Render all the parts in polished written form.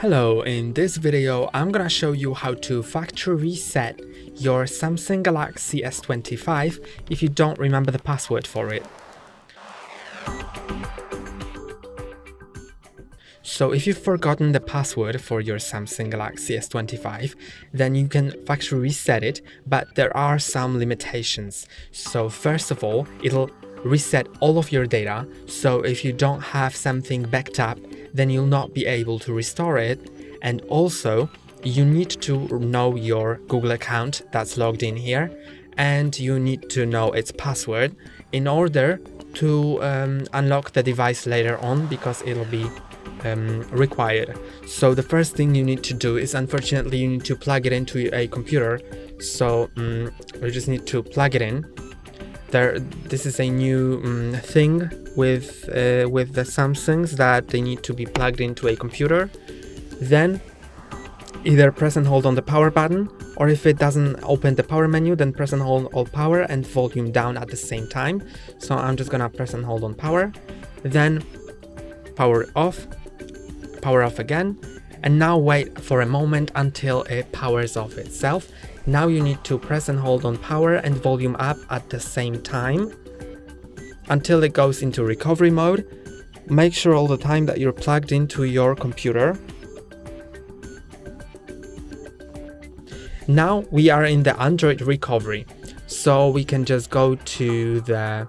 Hello, in this video I'm gonna show you how to factory reset your Samsung Galaxy S25 if you don't remember the password for it. So if you've forgotten the password for your Samsung Galaxy S25, then you can factory reset it, but there are some limitations. So first of all, it'll reset all of your data, so if you don't have something backed up, then you'll not be able to restore it. And also, you need to know your Google account that's logged in here, and you need to know its password in order to unlock the device later on, because it'll be required. So the first thing you need to do is, unfortunately, you need to plug it into a computer. So you just need to plug it in. This is a new thing with the Samsungs, that they need to be plugged into a computer. Then either press and hold on the power button, or if it doesn't open the power menu, then press and hold all power and volume down at the same time. So I'm just gonna press and hold on power, then power off again, and now wait for a moment until it powers off itself. Now you need to press and hold on power and volume up at the same time until it goes into recovery mode. Make sure all the time that you're plugged into your computer. Now we are in the Android recovery, so we can just go to the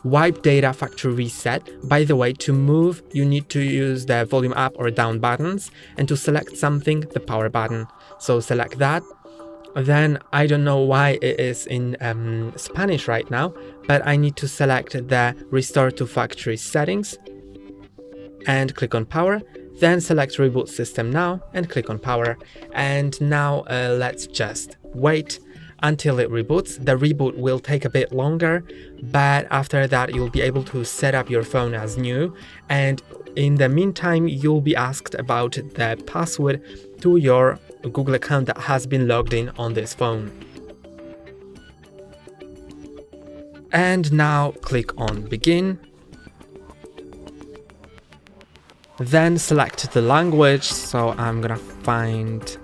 wipe data factory reset. By the way, to move, you need to use the volume up or down buttons, and to select something, the power button. So select that. Then I don't know why it is in Spanish right now, but I need to select the restore to factory settings and click on power. Then select reboot system now and click on power. And now let's just wait until it reboots. The reboot will take a bit longer, but after that you'll be able to set up your phone as new. And in the meantime, you'll be asked about the password to your Google account that has been logged in on this phone. And now click on begin. Then select the language, so I'm gonna find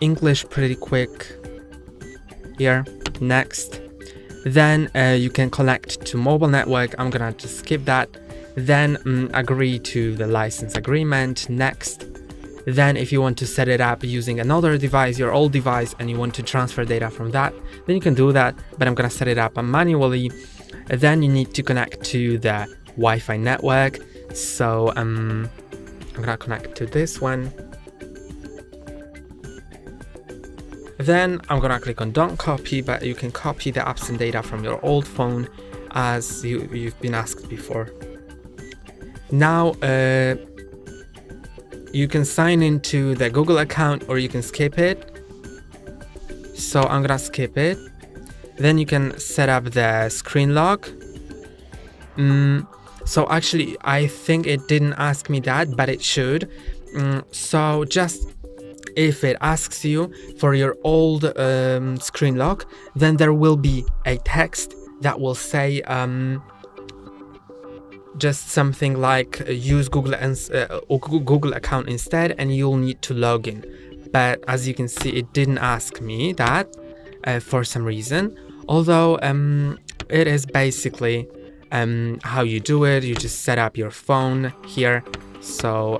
English pretty quick here. Next. Then you can connect to mobile network. I'm gonna just skip that. Then agree to the license agreement. Next. Then if you want to set it up using another device, your old device, and you want to transfer data from that, then you can do that, but I'm gonna set it up manually. Then you need to connect to the Wi-Fi network. So I'm gonna connect to this one. Then I'm gonna click on don't copy, but you can copy the apps and data from your old phone as you've been asked before. Now you can sign into the Google account, or you can skip it. So I'm gonna skip it. Then you can set up the screen lock. So actually, I think it didn't ask me that, but it should. So just if it asks you for your old screen lock, then there will be a text that will say just something like use Google account instead, and you'll need to log in. But as you can see, it didn't ask me that for some reason. Although it is basically how you do it. You just set up your phone here. So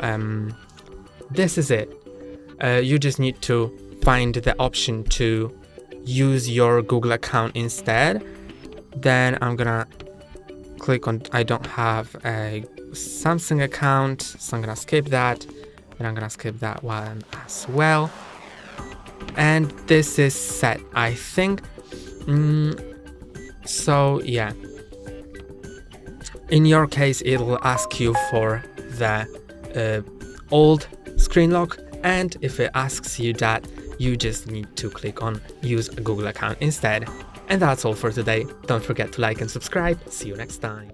this is it. You just need to find the option to use your Google account instead. Then I'm gonna click on I don't have a Samsung account, so I'm gonna skip that. And I'm gonna skip that one as well. And this is set, I think. So yeah. In your case, it will ask you for the old screen lock, and if it asks you that, you just need to click on use a Google account instead. And that's all for today. Don't forget to like and subscribe. See you next time.